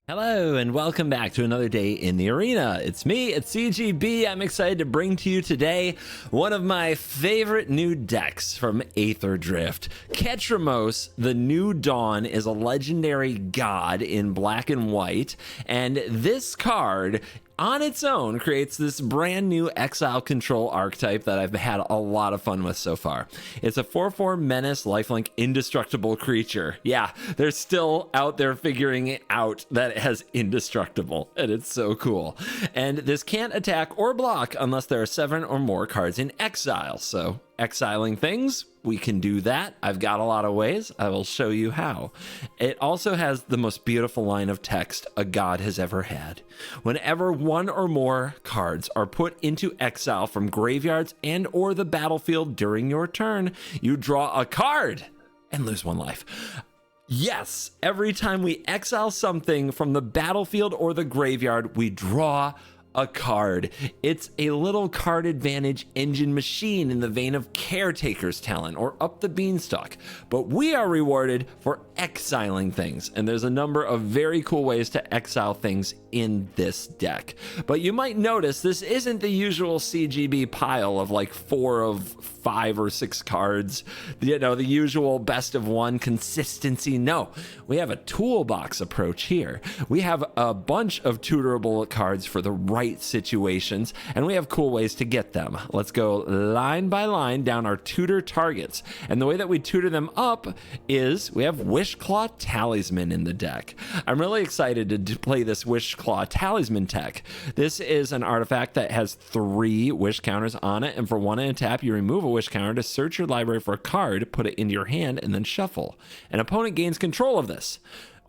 Hello and welcome back to another day in the arena. It's me, it's CGB. I'm excited to bring to you today one of my favorite new decks from Aetherdrift. Ketramose, the New Dawn, is a legendary god in black and white, and this card on its own creates this brand new Exile control archetype that I've had a lot of fun with so far. It's a 4/4 menace lifelink indestructible creature. Yeah, they're still out there figuring it out that it has indestructible, and it's so cool. And this can't attack or block unless there are 7 or more cards in exile. So exiling things, we can do that. I've got a lot of ways. I will show you how. It also has the most beautiful line of text a god has ever had. Whenever 1 or more cards are put into exile from graveyards and or the battlefield during your turn, you draw a card and lose 1 life. Yes, every time we exile something from the battlefield or the graveyard, we draw a card. It's a little card advantage engine machine in the vein of Caretaker's Talent or Up the Beanstalk, but we are rewarded for exiling things, and there's a number of very cool ways to exile things in this deck. But you might notice this isn't the usual CGB pile of like 4 of 5 or 6 cards, you know, the usual best of 1 consistency. No, we have a toolbox approach here. We have a bunch of tutorable cards for the right situations, and we have cool ways to get them. Let's go line by line down our tutor targets, and the way that we tutor them up is we have Wishclaw Talisman in the deck. I'm really excited to play this Wishclaw Talisman tech. This is an artifact that has 3 wish counters on it, and for 1 in a tap, you remove a wish counter to search your library for a card, put it into your hand, and then shuffle. An opponent gains control of this.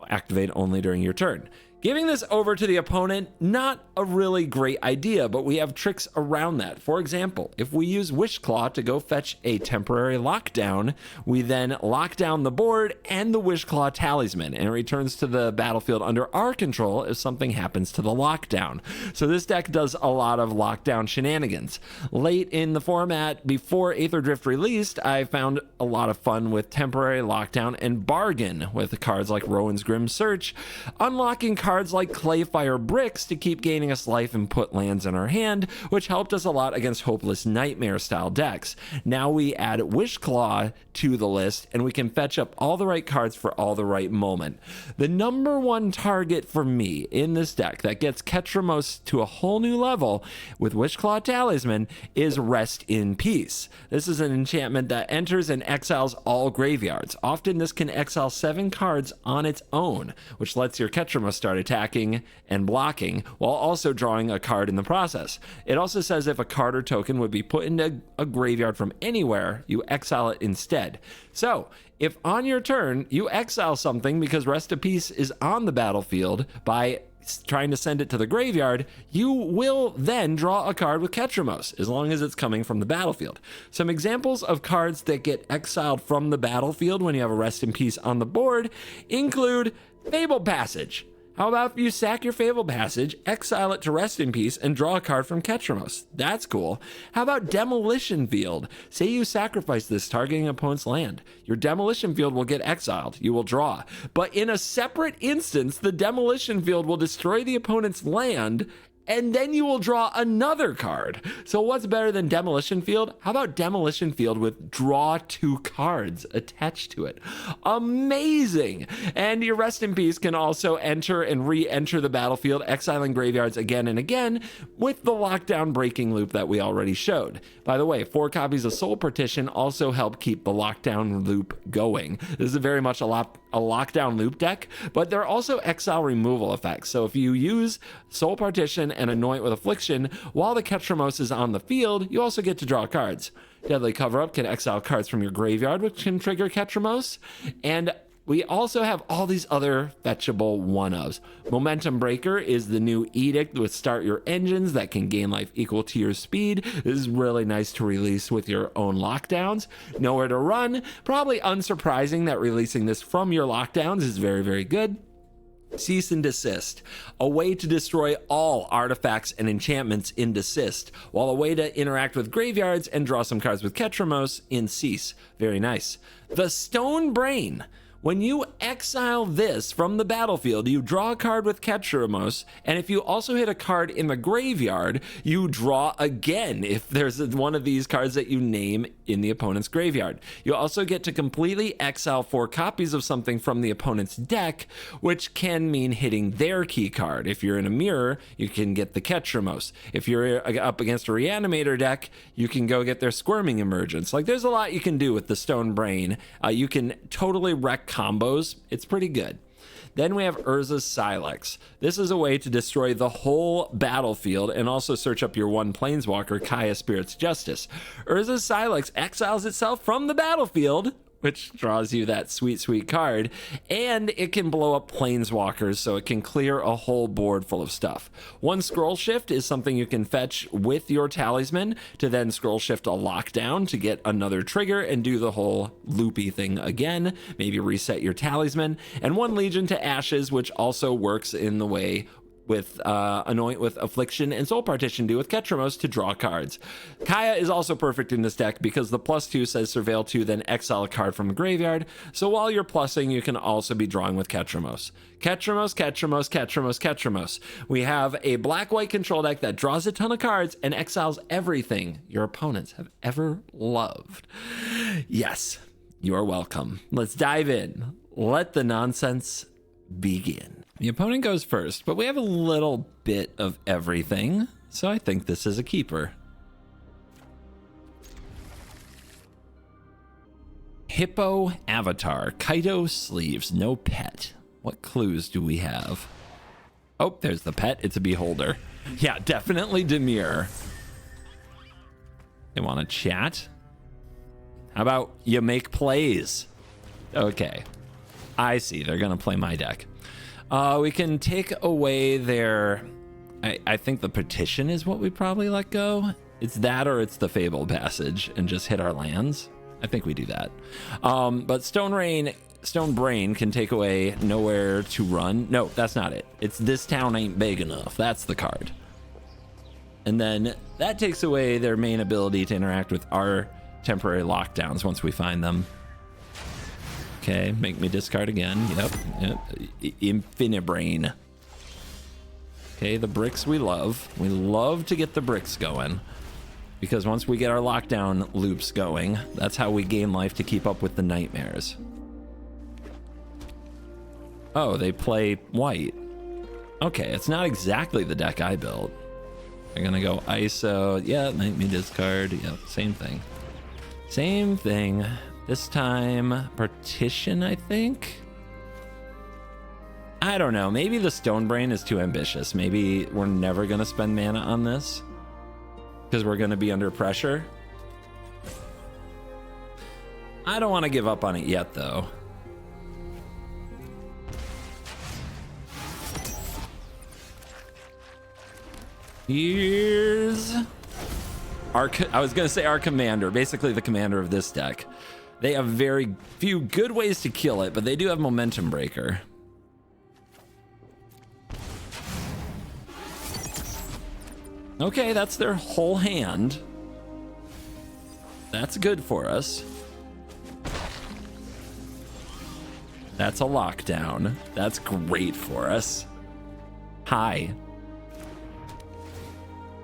Activate only during your turn. Giving this over to the opponent, not a really great idea, but we have tricks around that. For example, if we use Wishclaw to go fetch a temporary lockdown, we then lock down the board and the Wishclaw Talisman, and it returns to the battlefield under our control if something happens to the lockdown. So this deck does a lot of lockdown shenanigans. Late in the format, before Aetherdrift released, I found a lot of fun with temporary lockdown and bargain with cards like Rowan's Grim Search, unlocking cards like Clayfire Bricks to keep gaining us life and put lands in our hand, which helped us a lot against Hopeless Nightmare style decks. Now we add Wishclaw to the list, and we can fetch up all the right cards for all the right moment. The number 1 target for me in this deck that gets Ketramose to a whole new level with Wishclaw Talisman is Rest in Peace. This is an enchantment that enters and exiles all graveyards. Often this can exile 7 cards on its own, which lets your Ketramose start attacking and blocking while also drawing a card in the process. It also says if a card or token would be put into a graveyard from anywhere, you exile it instead. So if on your turn you exile something because Rest in Peace is on the battlefield by trying to send it to the graveyard, you will then draw a card with Ketramose, as long as it's coming from the battlefield. Some examples of cards that get exiled from the battlefield when you have a Rest in Peace on the board include Fabled Passage. How about if you sack your Fabled Passage, exile it to Rest in Peace, and draw a card from Ketramose? That's cool. How about Demolition Field? Say you sacrifice this targeting opponent's land. Your Demolition Field will get exiled. You will draw. But in a separate instance, the Demolition Field will destroy the opponent's land, and then you will draw another card. So what's better than Demolition Field? How about Demolition Field with draw 2 cards attached to it? Amazing! And your Rest in Peace can also enter and re-enter the battlefield, exiling graveyards again and again with the lockdown breaking loop that we already showed. By the way, 4 copies of Soul Partition also help keep the lockdown loop going. This is very much a lockdown loop deck, but there are also exile removal effects. So if you use Soul Partition and Anoint with Affliction while the Ketramose is on the field, you also get to draw cards. Deadly Cover-Up can exile cards from your graveyard, which can trigger Ketramose. And we also have all these other fetchable one-ofs. Momentum Breaker is the new edict with Start Your Engines that can gain life equal to your speed. This is really nice to release with your own lockdowns. Nowhere to Run, probably unsurprising that releasing this from your lockdowns is very, very good. Cease and Desist, a way to destroy all artifacts and enchantments in Desist, while a way to interact with graveyards and draw some cards with Ketramose in Cease. Very nice. The Stone Brain. When you exile this from the battlefield, you draw a card with Ketramose, and if you also hit a card in the graveyard, you draw again if there's one of these cards that you name in the opponent's graveyard. You also get to completely exile 4 copies of something from the opponent's deck, which can mean hitting their key card. If you're in a mirror, you can get the Ketramose. If you're up against a Reanimator deck, you can go get their Squirming Emergence. Like, there's a lot you can do with the Stone Brain. You can totally wreck combos. It's pretty good. Then we have Urza's Silex. This is a way to destroy the whole battlefield and also search up your one planeswalker, Kaya Spirit's Justice. Urza's Silex exiles itself from the battlefield, which draws you that sweet, sweet card, and it can blow up planeswalkers, so it can clear a whole board full of stuff. One Scroll Shift is something you can fetch with your Talisman to then Scroll Shift a lockdown to get another trigger and do the whole loopy thing again, maybe reset your Talisman. And one Legion to Ashes, which also works in the way with Anoint with Affliction and Soul Partition do with Ketramose to draw cards. Kaya is also perfect in this deck because the +2 says Surveil 2, then exile a card from a graveyard. So while you're plussing, you can also be drawing with Ketramose. Ketramose, Ketramose, Ketramose, Ketramose. We have a black-white control deck that draws a ton of cards and exiles everything your opponents have ever loved. Yes, you're welcome. Let's dive in. Let the nonsense begin. The opponent goes first, but we have a little bit of everything, so I think this is a keeper. Hippo Avatar, Kaito Sleeves, no pet. What clues do we have? Oh, there's the pet. It's a beholder. Yeah, definitely demure. They want to chat? How about you make plays? Okay, I see. They're going to play my deck. We can take away their... I think the Petition is what we probably let go. It's that or it's the Fable Passage and just hit our lands. I think we do that. But Stone Brain can take away Nowhere to Run. No, that's not it. It's This Town Ain't Big Enough. That's the card. And then that takes away their main ability to interact with our temporary lockdowns once we find them. Okay, make me discard again. Yep. Infinite Brain. Okay, the bricks we love. We love to get the bricks going. Because once we get our lockdown loops going, that's how we gain life to keep up with the nightmares. Oh, they play white. Okay, it's not exactly the deck I built. They're gonna go ISO. Yeah, make me discard. Yep, same thing. Same thing. This time, Partition, I think? I don't know. Maybe the Stone Brain is too ambitious. Maybe we're never going to spend mana on this because we're going to be under pressure. I don't want to give up on it yet, though. Here's I was going to say our commander, basically the commander of this deck. They have very few good ways to kill it, but they do have Momentum Breaker. Okay, that's their whole hand. That's good for us. That's a lockdown. That's great for us. Hi.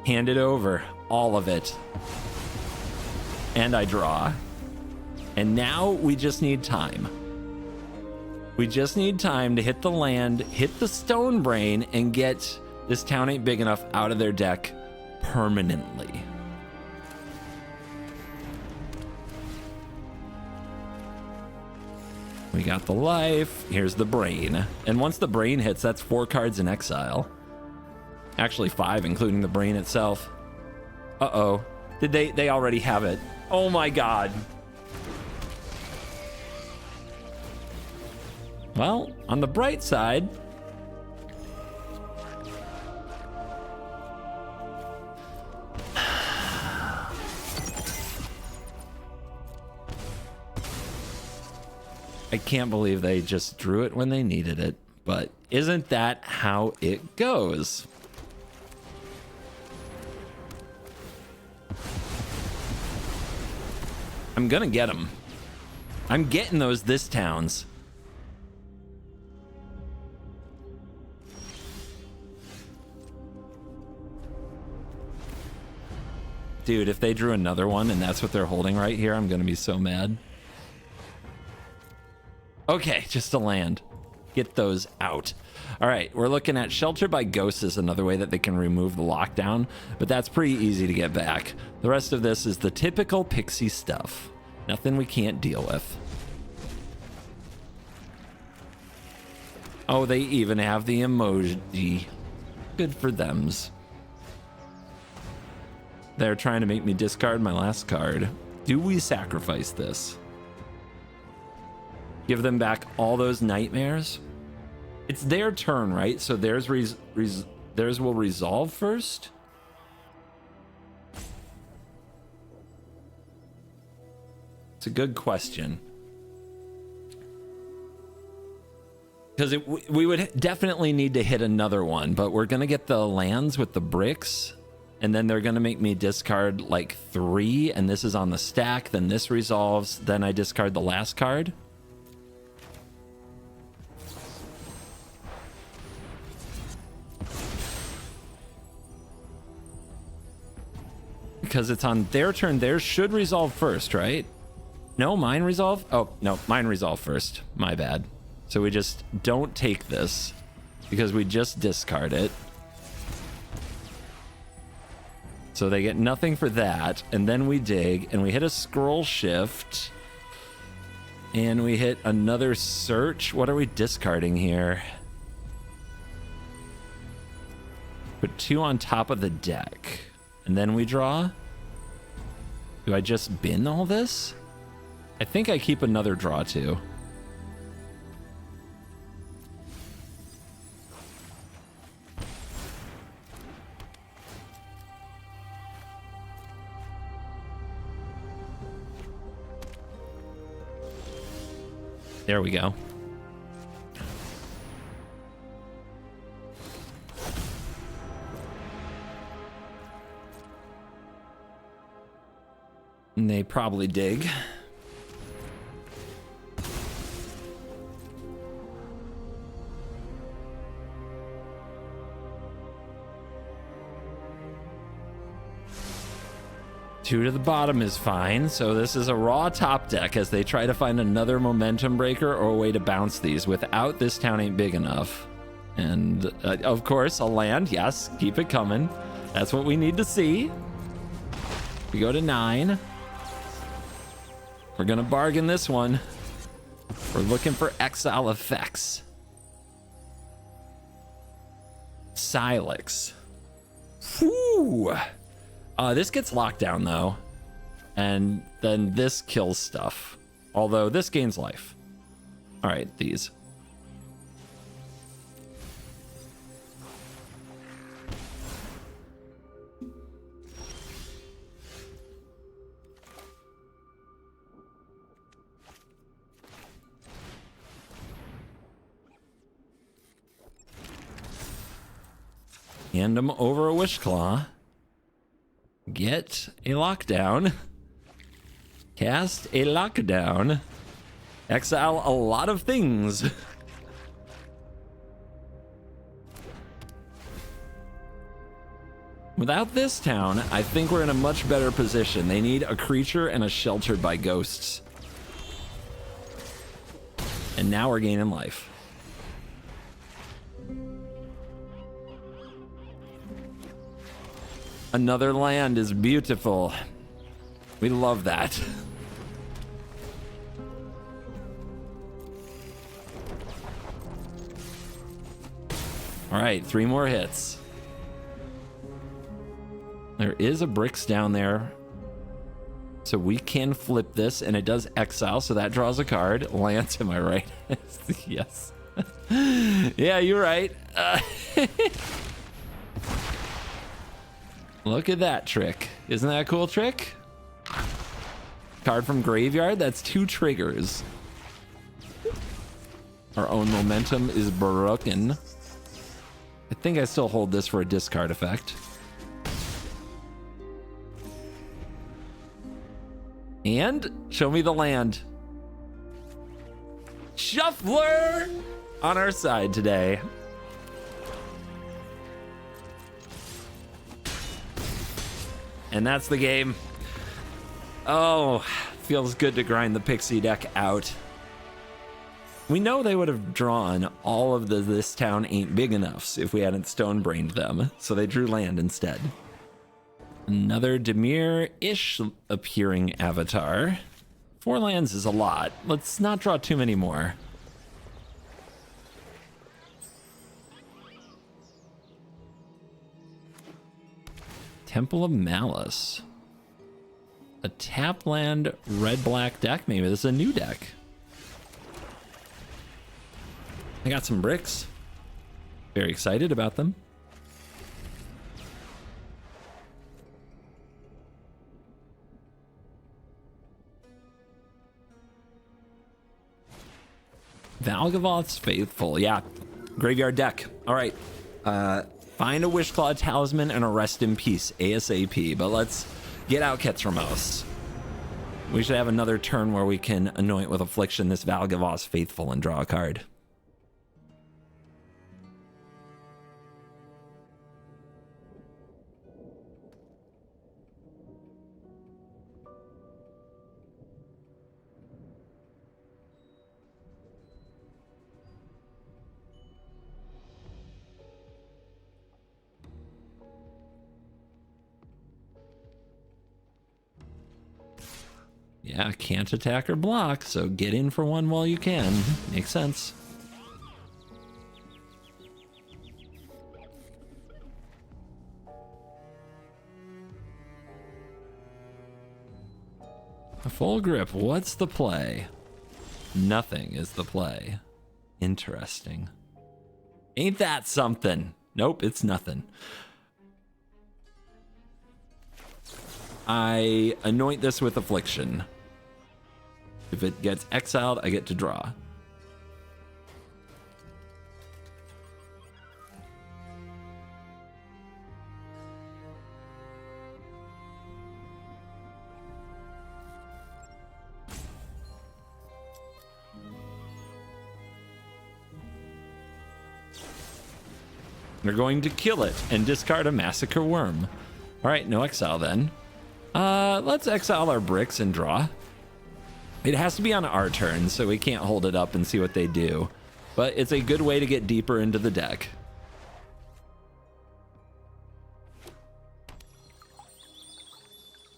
Hand it over. All of it. And I draw. And now we just need time. We just need time to hit the land, hit the Stone Brain, and get This Town Ain't Big Enough out of their deck permanently. We got the life. Here's the Brain. And once the Brain hits, that's 4 cards in exile. Actually 5, including the Brain itself. Uh-oh. Did they already have it? Oh my god. Well, on the bright side, I can't believe they just drew it when they needed it, but isn't that how it goes? I'm gonna get them. I'm getting those this towns. Dude, if they drew another one and that's what they're holding right here, I'm gonna be so mad. Okay, just a land. Get those out. All right, we're looking at Shelter by Ghosts is another way that they can remove the lockdown, but that's pretty easy to get back. The rest of this is the typical Pixie stuff. Nothing we can't deal with. Oh, they even have the emoji. Good for thems. They're trying to make me discard my last card. Do we sacrifice this? Give them back all those nightmares? It's their turn, right? So theirs will resolve first? It's a good question. Because we would definitely need to hit another one, but we're going to get the lands with the bricks, and then they're going to make me discard like 3, and this is on the stack, then this resolves, then I discard the last card. Because it's on their turn, theirs should resolve first, right? No, mine resolve? Oh, no, mine resolve first. My bad. So we just don't take this because we just discard it. So they get nothing for that. And then we dig and we hit a scroll shift. And we hit another search. What are we discarding here? Put 2 on top of the deck. And then we draw. Do I just bin all this? I think I keep another draw too. There we go. And they probably dig. Two to the bottom is fine. So this is a raw top deck as they try to find another momentum breaker or a way to bounce these without this town ain't big enough. And of course, a land. Yes, keep it coming. That's what we need to see. We go to 9. We're gonna bargain this one. We're looking for exile effects. Silex. Whew. This gets locked down though. And then this kills stuff. Although this gains life. All right, these. Hand them over a Wishclaw. Get a lockdown. Cast a lockdown. Exile a lot of things. Without this town, I think we're in a much better position. They need a creature and a Sheltered by Ghosts. And now we're gaining life. Another land is beautiful. We love that. All right, 3 more hits. There is a bricks down there. So we can flip this, and it does exile, so that draws a card. Lance, am I right? Yes. Yeah, you're right. Look at that trick. Isn't that a cool trick? Card from graveyard, that's 2 triggers. Our own momentum is broken. I think I still hold this for a discard effect. And show me the land. Shuffler on our side today. and that's the game. Oh, feels good to grind the Pixie deck out. We know they would have drawn all of the This Town Ain't Big Enoughs if we hadn't stone-brained them, so they drew land instead. Another Dimir-ish appearing avatar. 4 lands is a lot. Let's not draw too many more. Temple of Malice. A tap land red-black deck. Maybe this is a new deck. I got some bricks. Very excited about them. Valgavoth's Faithful. Yeah. Graveyard deck. All right. Find a Wishclaw Talisman and a Rest in Peace ASAP. But let's get out Ketramose. We should have another turn where we can anoint with Affliction this Valgavoth's Faithful and draw a card. Yeah, can't attack or block, so get in for one while you can. Makes sense. A full grip, what's the play? Nothing is the play. Interesting. Ain't that something? Nope, it's nothing. I anoint this with Affliction. If it gets exiled, I get to draw. They're going to kill it and discard a Massacre Worm. All right, no exile then. Let's exile our bricks and draw. It has to be on our turn, so we can't hold it up and see what they do. But it's a good way to get deeper into the deck.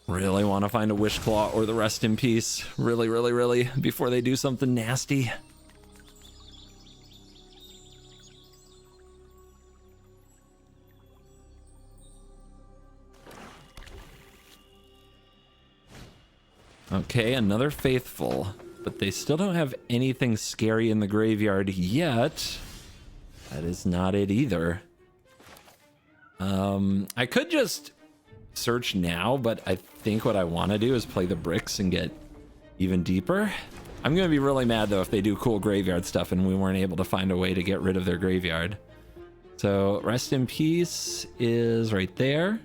Really want to find a Wishclaw or the Rest in Peace. Really, really, really, before they do something nasty. Okay, another Faithful, but they still don't have anything scary in the graveyard yet. That is not it either. I could just search now, but I think what I want to do is play the bricks and get even deeper. I'm going to be really mad, though, if they do cool graveyard stuff and we weren't able to find a way to get rid of their graveyard. So, Rest in Peace is right there.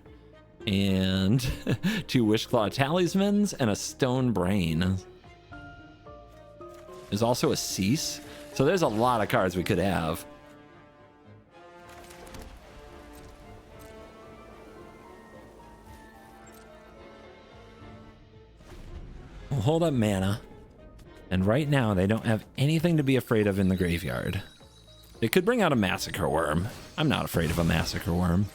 And 2 Wishclaw Talismans and a Stone Brain. There's also a Cease. So there's a lot of cards we could have. We'll hold up mana. And right now they don't have anything to be afraid of in the graveyard. They could bring out a Massacre Worm. I'm not afraid of a Massacre Worm.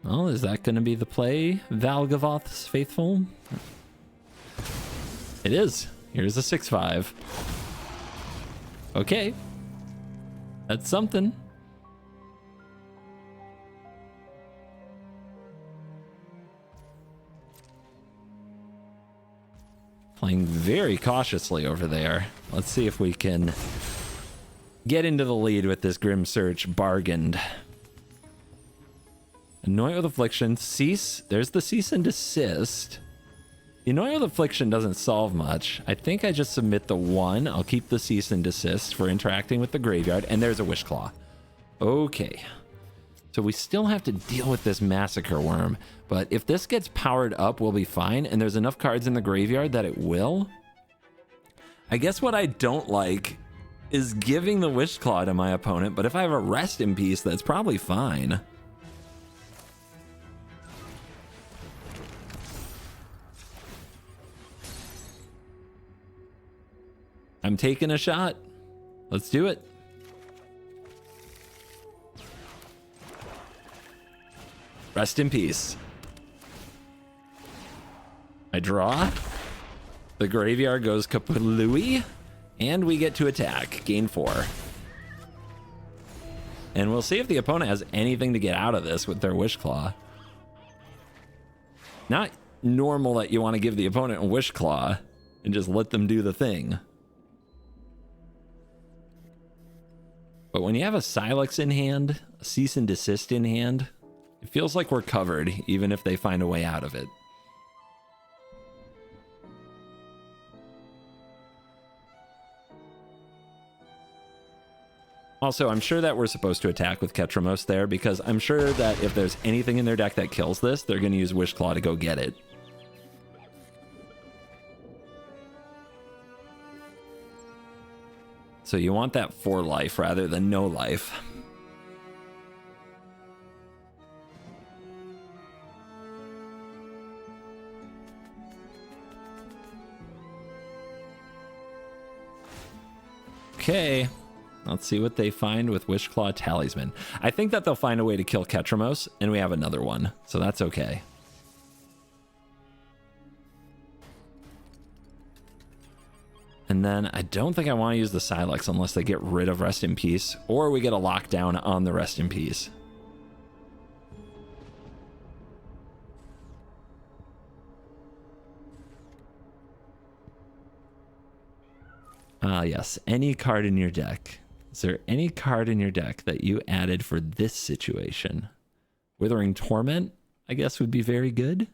Well, is that going to be the play? Valgavoth's Faithful? It is. Here's a 6/5. Okay. That's something. Playing very cautiously over there. Let's see if we can get into the lead with this Grim Search bargained. Anoint with Affliction. Cease. There's the Cease and Desist. The Annoyed Affliction doesn't solve much. I think I just submit the 1. I'll keep the cease and desist for interacting with the graveyard, and there's a Wish Claw. Okay. So we still have to deal with this Massacre Worm, but if this gets powered up, we'll be fine, and there's enough cards in the graveyard that it will. I guess what I don't like is giving the Wish Claw to my opponent, but if I have a Rest in Peace, that's probably fine. I'm taking a shot. Let's do it. Rest in peace. I draw. The graveyard goes kaplooey, and we get to attack. Gain 4. And we'll see if the opponent has anything to get out of this with their Wish Claw. Not normal that you want to give the opponent a Wish Claw and just let them do the thing. But when you have a Silex in hand, a Cease and Desist in hand, it feels like we're covered, even if they find a way out of it. Also, I'm sure that we're supposed to attack with Ketramose there, because I'm sure that if there's anything in their deck that kills this, they're going to use Wish Claw to go get it. So you want that 4 life rather than no life. Okay, let's see what they find with Wishclaw Talisman. I think that they'll find a way to kill Ketramose, and we have another one, so that's okay. And then I don't think I want to use the Silex unless they get rid of Rest in Peace, or we get a lockdown on the Rest in Peace. Yes, any card in your deck. Is there any card in your deck that you added for this situation? Withering Torment, I guess, would be very good.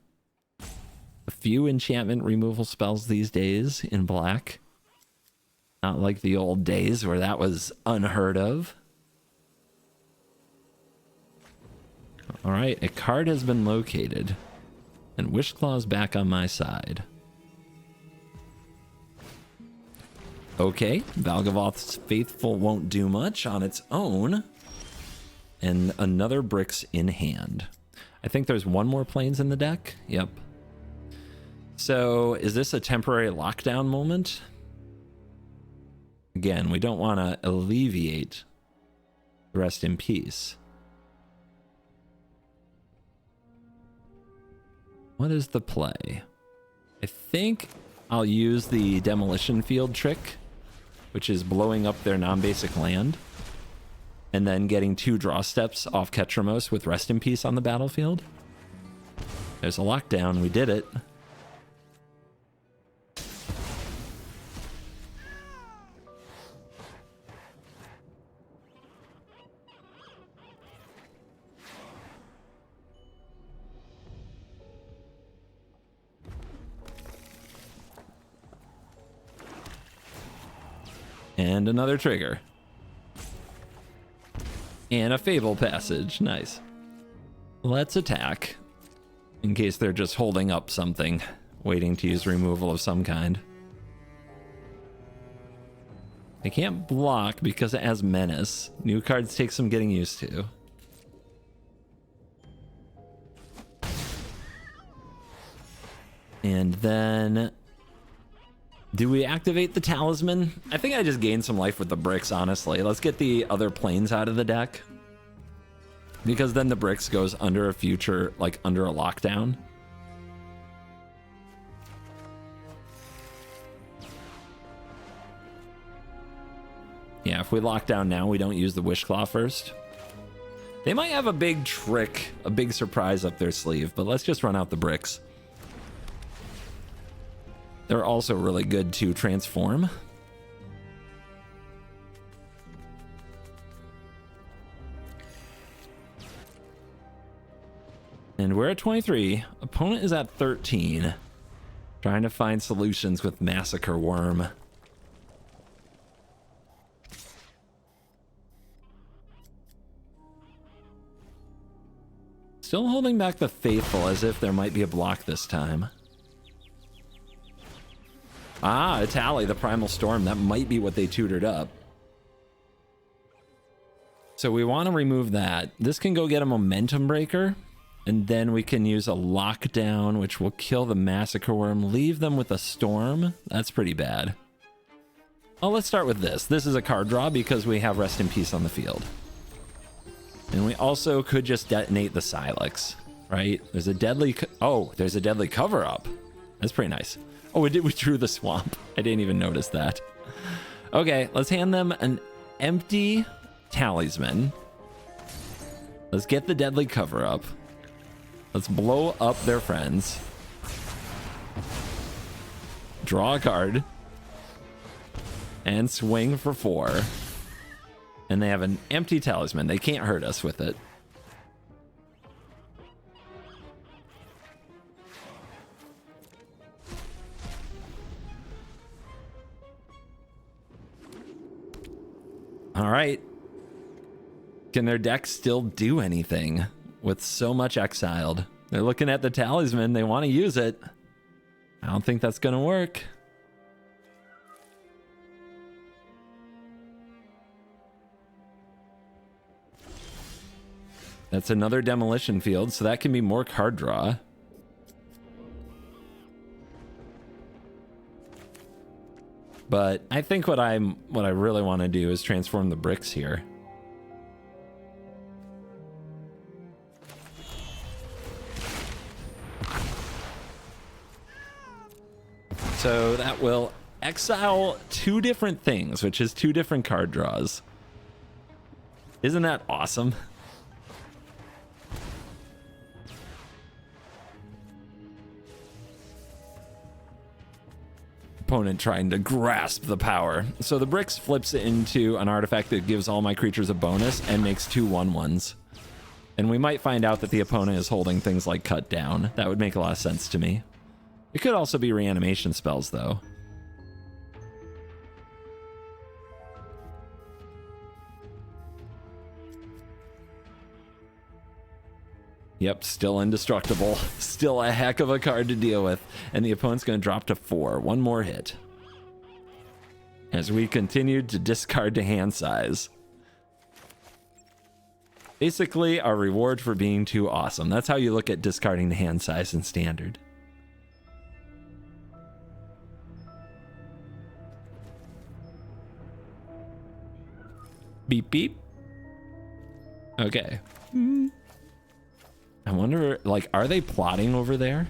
A few enchantment removal spells these days in black. Not like the old days where that was unheard of. All right, a card has been located. And Wishclaw's back on my side. Okay, Valgavoth's Faithful won't do much on its own. And another Brick's in hand. I think there's one more Plains in the deck. Yep. So is this a temporary lockdown moment? Again, we don't want to alleviate Rest in Peace. What is the play? I think I'll use the Demolition Field trick, which is blowing up their non-basic land, and then getting 2 draw steps off Ketramose with Rest in Peace on the battlefield. There's a lockdown. We did it. And another trigger. And a Fable Passage. Nice. Let's attack. In case they're just holding up something, waiting to use removal of some kind. They can't block because it has Menace. New cards take some getting used to. And then... do we activate the Talisman? I think I just gained some life with the Bricks, honestly. Let's get the other Plains out of the deck. Because then the Bricks goes under a future, like under a lockdown. Yeah, if we lock down now, we don't use the Wishclaw first. They might have a big trick, a big surprise up their sleeve, but let's just run out the Bricks. They're also really good to transform. And we're at 23. Opponent is at 13. Trying to find solutions with Massacre Worm. Still holding back the Faithful as if there might be a block this time. Ah, a Tally, the Primal Storm. That might be what they tutored up. So we want to remove that. This can go get a Momentum Breaker. And then we can use a Lockdown, which will kill the Massacre Worm. Leave them with a Storm. That's pretty bad. Oh, let's start with this. This is a card draw because we have Rest in Peace on the field. And we also could just detonate the Silex, right? There's a deadly... there's a deadly cover-up. That's pretty nice. Oh, we drew the Swamp. I didn't even notice that. Okay, let's hand them an empty Talisman. Let's get the deadly cover-up. Let's blow up their friends. Draw a card. And swing for 4. And they have an empty Talisman. They can't hurt us with it. All right. Can their deck still do anything with so much exiled? They're looking at the Talisman. They want to use it. I don't think that's going to work. That's another Demolition Field, so that can be more card draw. But I think what I really want to do is transform the bricks here. So that will exile 2 different things, which is 2 different card draws. Isn't that awesome? Opponent trying to grasp the power. So the bricks flips it into an artifact that gives all my creatures a bonus and makes 2 1/1s. And we might find out that the opponent is holding things like Cut Down. That would make a lot of sense to me. It could also be reanimation spells, though. Yep, still indestructible. Still a heck of a card to deal with. And the opponent's going to drop to 4. 1 more hit. As we continue to discard to hand size. Basically, our reward for being too awesome. That's how you look at discarding to hand size in Standard. Beep, beep. Okay. I wonder, like, are they plotting over there?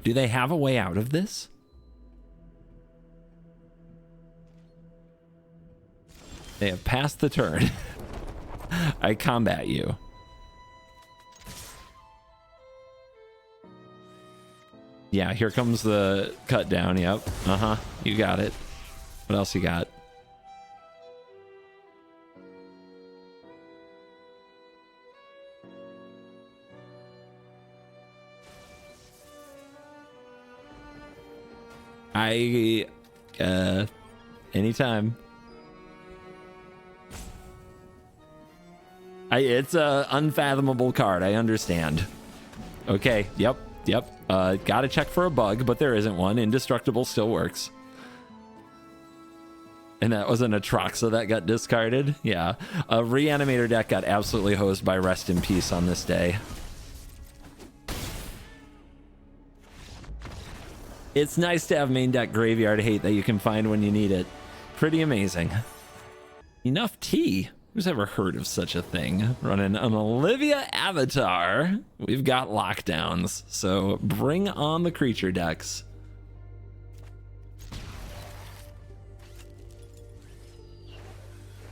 Do they have a way out of this? They have passed the turn. I combat you. Yeah, here comes the cut down. Yep. Uh-huh. You got it. What else you got? Anytime. It's a unfathomable card. I understand. Okay. Yep. Gotta check for a bug, but there isn't one. Indestructible still works. And that was an Atraxa that got discarded. Yeah. A Reanimator deck got absolutely hosed by Rest in Peace on this day. It's nice to have main deck graveyard hate that you can find when you need it. Pretty amazing. Enough tea. Who's ever heard of such a thing? Running an Olivia Avatar. We've got lockdowns, so bring on the creature decks.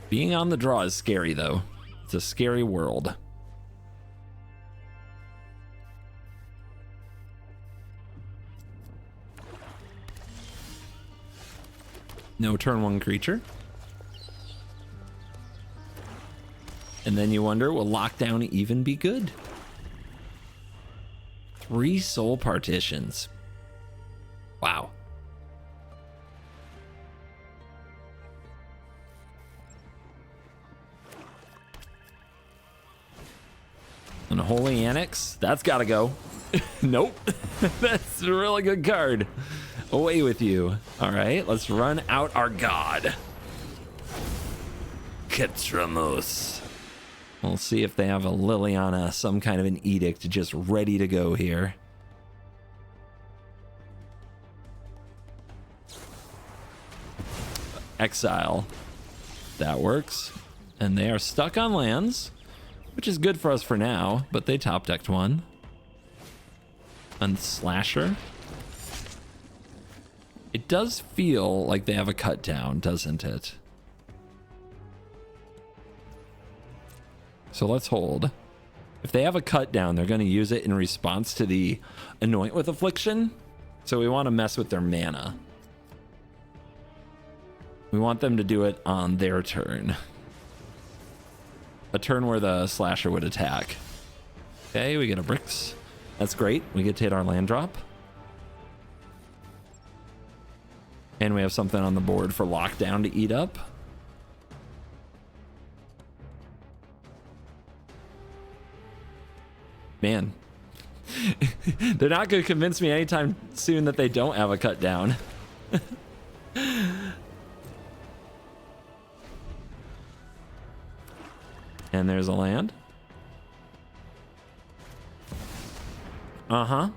Being on the draw is scary, though. It's a scary world. No turn 1 creature. And then you wonder, will lockdown even be good? 3 soul partitions. Unholy Annex. That's got to go. Nope. That's a really good card. Away with you. All right, let's run out our god. Ketramose. We'll see if they have a Liliana, some kind of an edict just ready to go here. Exile. That works. And they are stuck on lands, which is good for us for now, but they top decked one. And Slasher. It does feel like they have a cut down, doesn't it? So let's hold. If they have a cut down, they're going to use it in response to the Anoint with Affliction. So we want to mess with their mana. We want them to do it on their turn. A turn where the Slasher would attack. Okay, we get a Bricks. That's great. We get to hit our land drop. And we have something on the board for Lockdown to eat up. Man. They're not going to convince me anytime soon that they don't have a cut down. And there's a land. Uh-huh.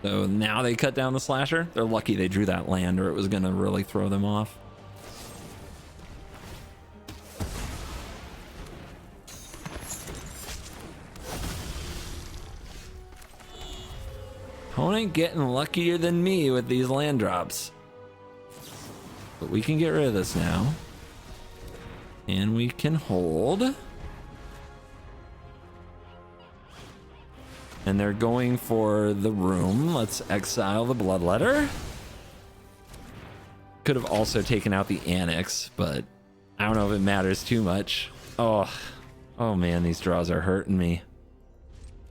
So now they cut down the Slasher. They're lucky they drew that land or it was going to really throw them off. Opponent getting luckier than me with these land drops. But we can get rid of this now. And we can hold. And they're going for the room. Let's exile the Bloodletter. Could have also taken out the Annex, but I don't know if it matters too much. Oh man, these draws are hurting me.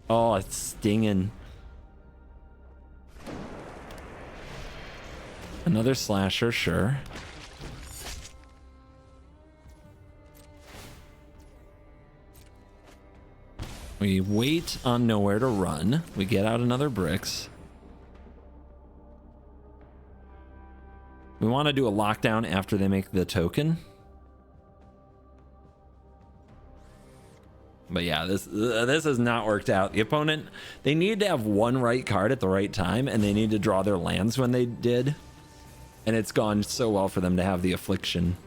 Oh, it's stinging. Another Slasher, sure. We wait on nowhere to run. We get out another Bricks. We want to do a lockdown after they make the token. But yeah, this has not worked out. The opponent, they need to have one right card at the right time, and they need to draw their lands when they did. And it's gone so well for them to have the Affliction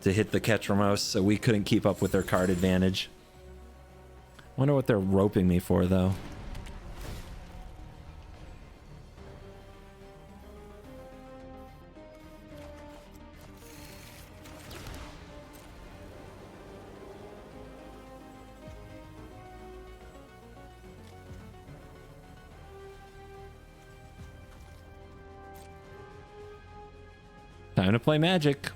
to hit the Ketramose, so we couldn't keep up with their card advantage. Wonder what they're roping me for, though. Time to play Magic.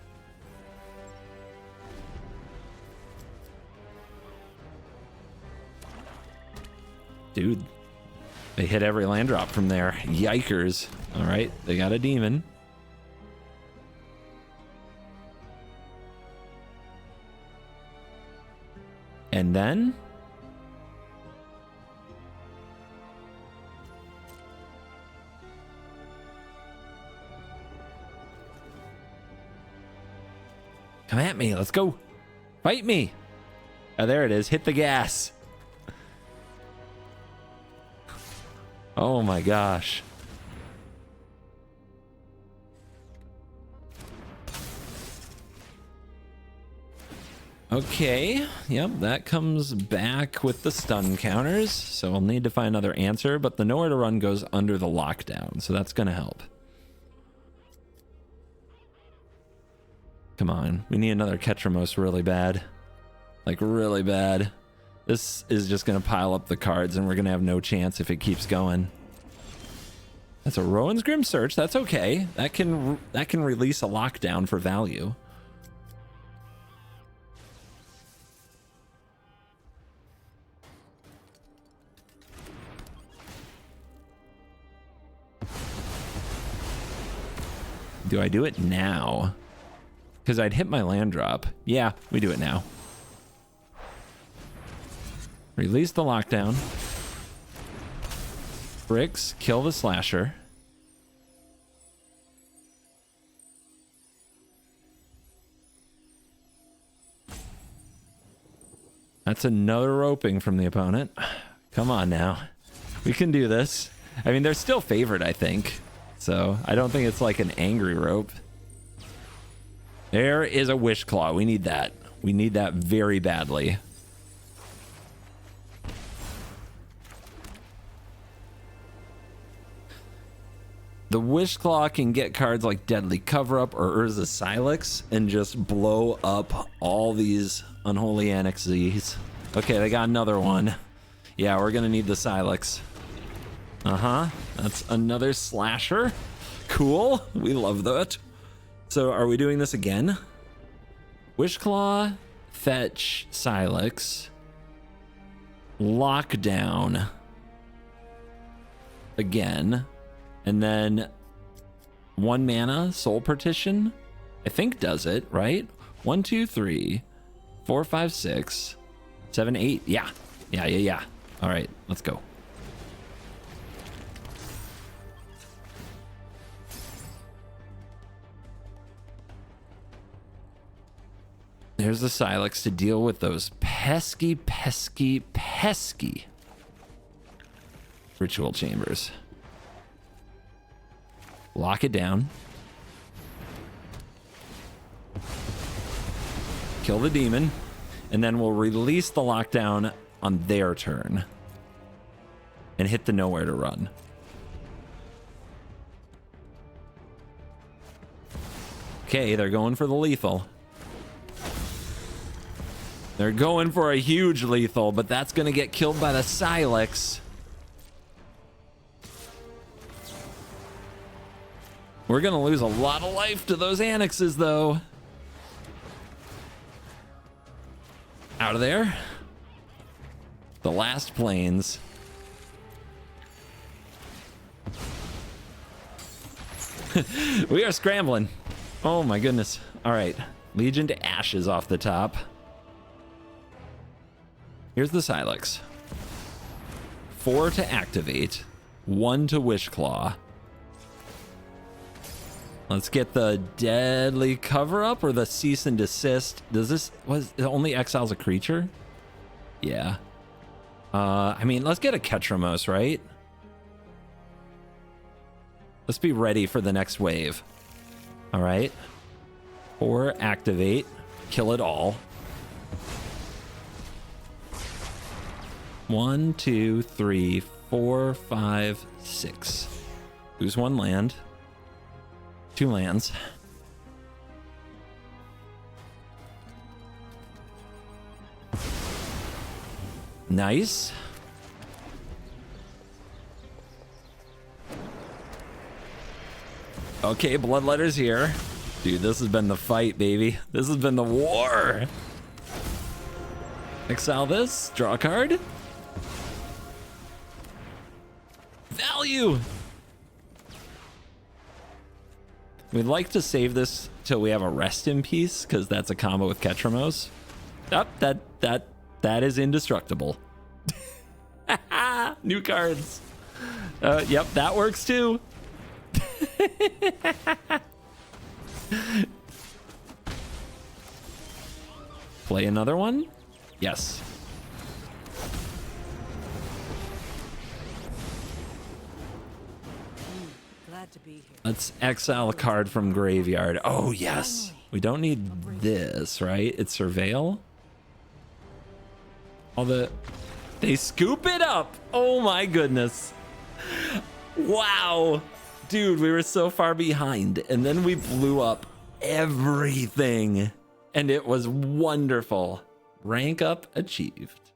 Dude, they hit every land drop from there. Yikers. All right, they got a demon. And then come at me. Let's go. Fight me. Oh, there it is. Hit the gas. Oh my gosh. Okay. Yep, that comes back with the stun counters. So I'll need to find another answer, but the nowhere to run goes under the lockdown. So that's going to help. Come on. We need another Ketramose really bad. Like really bad. This is just going to pile up the cards and we're going to have no chance if it keeps going. That's a Rowan's Grim Search. That's okay. That can release a lockdown for value. Do I do it now? Because I'd hit my land drop. Yeah, we do it now. Release the lockdown. Bricks, kill the slasher. That's another roping from the opponent. Come on now. We can do this. I mean, they're still favored, I think. So I don't think it's like an angry rope. There is a Wish Claw. We need that. We need that very badly. The Wish Claw can get cards like Deadly Cover-Up or Urza Silex and just blow up all these Unholy Annexes. Okay, they got another one. Yeah, we're gonna need the Silex. Uh-huh. That's another slasher. Cool. We love that. So are we doing this again? Wishclaw, fetch, Silex, lockdown again, and then 1 mana, Soul Partition, I think does it, right? 1, 2, 3, 4, 5, 6, 7, 8. Yeah. All right, let's go. There's the Silex to deal with those pesky ritual chambers. Lock it down. Kill the demon. And then we'll release the lockdown on their turn. And hit the nowhere to run. Okay, they're going for the lethal. They're going for a huge lethal, but that's going to get killed by the Silex. We're going to lose a lot of life to those annexes, though. Out of there. The last planes. We are scrambling. Oh my goodness. All right. Legion to Ashes off the top. Here's the Silex. 4 to activate. 1 to Wishclaw. Let's get the Deadly Cover-Up or the Cease and Desist. Does this... was it only exiles a creature? Yeah. I mean, let's get a Ketramose, right? Let's be ready for the next wave. All right. 4 activate. Kill it all. 1, 2, 3, 4, 5, 6. Lose 1 land. 2 lands. Nice. Okay, Bloodletter's here. Dude, this has been the fight, baby. This has been the war. Exile this. Draw a card. Value. We'd like to save this till we have a Rest in Peace, because that's a combo with Ketramose. Oh, that is indestructible. New cards. Yep, that works too. Play another one? Yes. Glad to be here. Let's exile a card from graveyard. Oh, yes. We don't need this, right? It's Surveil. They scoop it up. Oh my goodness. Wow. Dude, we were so far behind, and then we blew up everything, and it was wonderful. Rank up achieved.